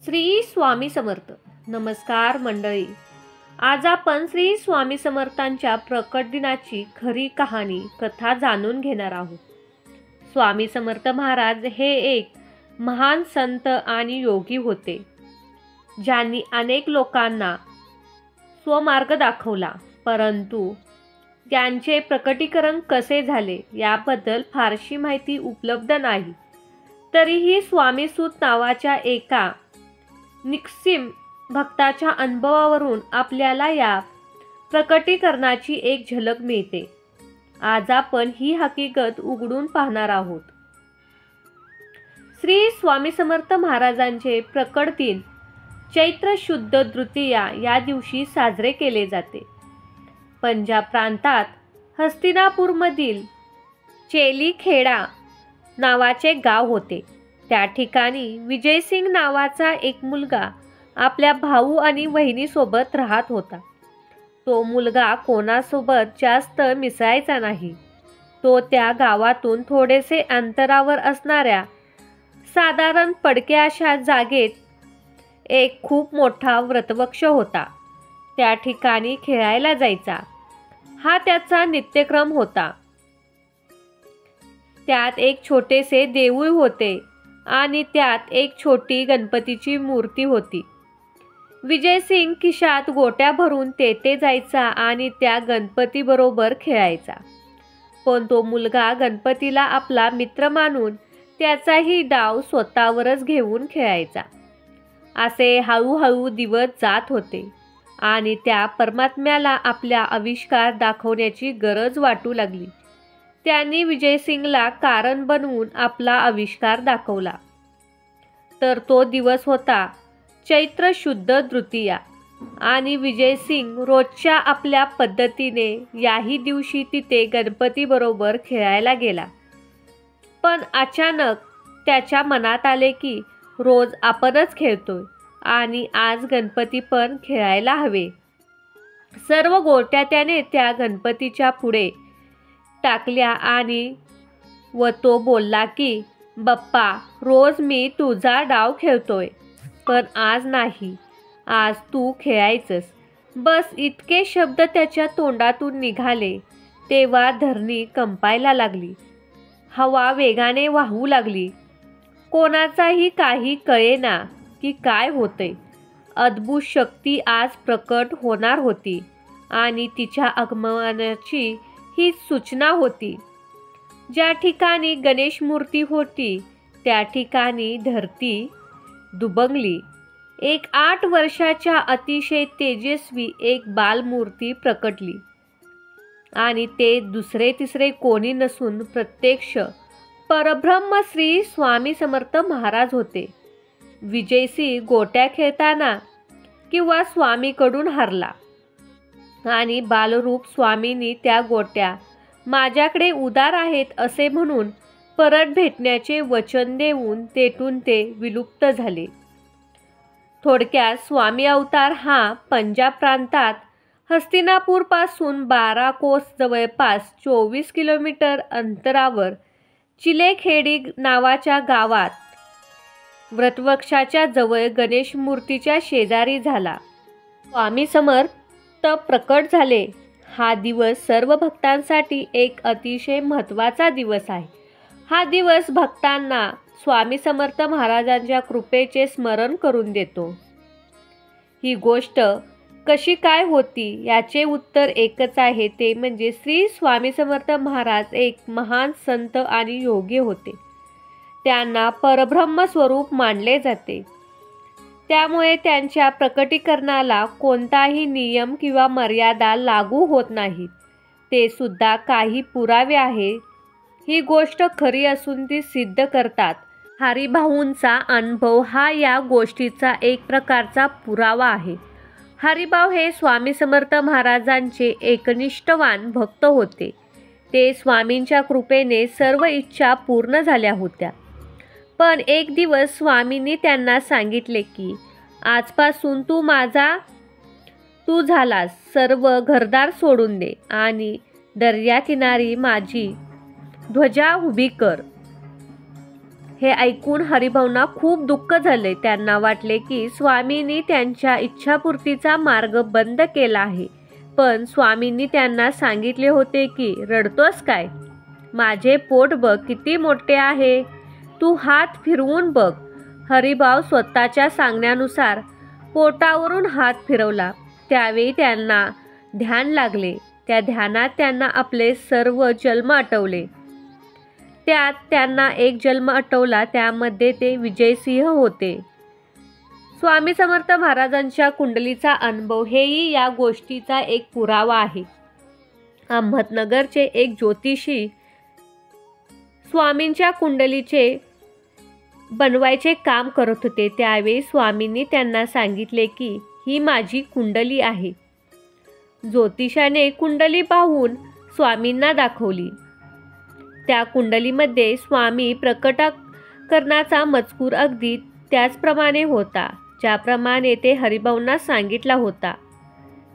श्री स्वामी समर्थ. नमस्कार मंडळी. आज आपण श्री स्वामी समर्थांच्या प्रकट दिनाची खरी कहाणी कथा जाणून घेणार आहोत. स्वामी समर्थ महाराज हे एक महान संत आणि योगी होते, ज्यांनी अनेक लोकांना स्वमार्ग दाखवला. परंतु त्यांचे प्रकटीकरण कसे झाले याबद्दल फारशी माहिती उपलब्ध नाही. तरीही स्वामीसूत नावाच्या एका निस्सिम भक्ताच्या अनुभवावरून आपल्याला या प्रकटीकरणाची एक झलक मिळते. आज आपण ही हकीकत उघडून पाहणार आहोत. श्री स्वामी समर्थ महाराजांचे प्रकट दिन चैत्र शुद्ध द्वितीया या दिवशी साजरे केले जाते. पंजाब प्रांतात हस्तिनापूरमधील चेलीखेडा नावाचे गाव होते. त्या ठिकाणी विजयसिंग नावाचा एक मुलगा आपल्या भाऊ आणि बहिणीसोबत राहत होता. तो मुलगा कोणासोबत जास्त मिसळायचा नाही. तो त्या गावातून थोडेसे अंतरावर असणाऱ्या साधारण पडक्या अशा जागेत एक खूप मोठा वटवृक्ष होता. त्या ठिकाणी खेळायला जायचा. हा त्याचा नित्यक्रम होता. त्यात एक छोटेसे देऊळ होते आणि त्यात एक छोटी गणपतीची मूर्ती होती. विजयसिंग खिशात गोट्या भरून तेथे जायचा आणि त्या गणपतीबरोबर खेळायचा. पण तो मुलगा गणपतीला आपला मित्र मानून त्याचाही डाव स्वतःवरच घेऊन खेळायचा. असे हळूहळू दिवस जात होते आणि त्या परमात्म्याला आपला आविष्कार दाखवण्याची गरज वाटू लागली. त्यांनी विजयसिंगला कारण बनवून आपला आविष्कार दाखवला. तर तो दिवस होता चैत्र शुद्ध द्वितीया आणि विजयसिंग रोजच्या आपल्या पद्धतीने याही दिवशी तिथे गणपतीबरोबर खेळायला गेला. पण अचानक त्याच्या मनात आले की रोज आपणच खेळतोय आणि आज गणपती पण खेळायला हवे. सर्व गोट्या त्याने त्या गणपतीच्या पुढे टाकल्या आणि तो बोलला की बाप्पा, रोज मी तुझा डाव खेळतोय, पण आज नाही. आज तू खेळायचंस. बस इतके शब्द त्याच्या तोंडातून निघाले तेव्हा धरणी कंपायला लागली. हवा वेगाने वाहू लागली. कोणाचाही काही कळेना की काय होते. अद्भुत शक्ती आज प्रकट होणार होती आणि तिच्या आगमनाची ही सूचना होती. ज्या ठिकाणी गणेश मूर्ती होती त्या ठिकाणी धरती दुबंगली. एक 8 वर्षाच्या अतिशय तेजस्वी एक बालमूर्ती प्रकटली आणि ते दुसरे तिसरे कोणी नसून प्रत्यक्ष परब्रह्म श्री स्वामी समर्थ महाराज होते. विजयसिंग गोट्या खेळताना किंवा स्वामीकडून हरला आणि बालरूप स्वामींनी त्या गोट्या माझ्याकडे उदार आहेत असे म्हणून परत भेटण्याचे वचन देऊन तेथून ते विलुप्त झाले. थोडक्यात स्वामी अवतार हा पंजाब प्रांतात हस्तिनापूरपासून 12 कोस जवळपास 24 किलोमीटर अंतरावर चिलेखेडी नावाच्या गावात वटवृक्षाच्या जवळ गणेश मूर्तीच्या शेजारी झाला. स्वामी समर्थ प्रकट झाले. हा दिवस सर्व भक्तांसाठी एक अतिशय महत्त्वाचा दिवस आहे. हा दिवस भक्तांना स्वामी समर्थ महाराजांच्या कृपेचे स्मरण करून देतो. ही गोष्ट कशी काय होती याचे उत्तर एकच आहे, ते म्हणजे श्री स्वामी समर्थ महाराज एक महान संत आणि योगी होते. त्यांना परब्रह्म स्वरूप मानले जाते. त्यामुळे त्यांच्या प्रकटीकरणाला कोणताही नियम किंवा मर्यादा लागू होत नाहीत. ते सुद्धा काही पुरावे आहेत. ही गोष्ट खरी असून ती सिद्ध करतात. हरिभाऊंचा अनुभव हा या गोष्टीचा एक प्रकारचा पुरावा आहे. हरिभाऊ हे स्वामी समर्थ महाराजांचे एकनिष्ठवान भक्त होते. ते स्वामींच्या कृपेने सर्व इच्छा पूर्ण झाल्या होत्या. पण एक दिवस स्वामींनी त्यांना सांगितले की आजपासून तू झालास. सर्व घरदार सोडून दे आणि दर्याकिनारी माझी ध्वजा उभी कर. हे ऐकून हरिभाऊंना खूप दुःख झाले. त्यांना वाटले की स्वामींनी त्यांच्या इच्छापूर्तीचा मार्ग बंद केला आहे. पण स्वामींनी त्यांना सांगितले होते की रडतोस काय? माझे पोट बघ किती मोठे आहे. तू हात फिरवून बघ. हरिभाऊ स्वतःच्या सांगण्यानुसार पोटावरून हात फिरवला. त्यावेळी त्यांना ध्यान लागले. त्या ध्यानात त्यांना आपले सर्व जन्म आठवले. त्यात त्यांना एक जन्म आठवला. त्यामध्ये ते विजयसिंह होते. स्वामी समर्थ महाराजांच्या कुंडलीचा अनुभव हेही या गोष्टीचा एक पुरावा आहे. अहमदनगरचे एक ज्योतिषी स्वामींच्या कुंडलीचे बनवायचे काम करत होते. त्यावेळी स्वामींनी त्यांना सांगितले की ही माझी कुंडली आहे. ज्योतिषाने कुंडली पाहून स्वामींना दाखवली. त्या कुंडलीमध्ये स्वामी प्रकटीकरणाचा मजकूर अगदी त्याचप्रमाणे होता ज्याप्रमाणे ते हरिभाऊंना सांगितला होता.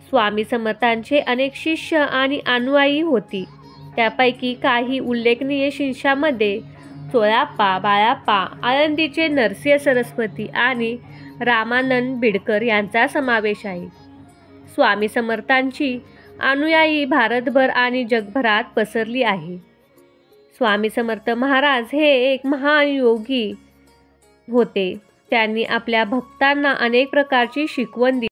स्वामी समर्थांचे अनेक शिष्य आणि अनुयायी होती. त्यापैकी काही उल्लेखनीय शिष्यांमध्ये चोळाप्पा, बाळाप्पा, आळंदीचे नरसिंह सरस्वती आणि रामानंद बिडकर यांचा समावेश आहे. स्वामी समर्थांची अनुयायी भारतभर आणि जगभरात पसरली आहे. स्वामी समर्थ महाराज हे एक महान योगी होते. त्यांनी आपल्या भक्तांना अनेक प्रकारची शिकवण दिली.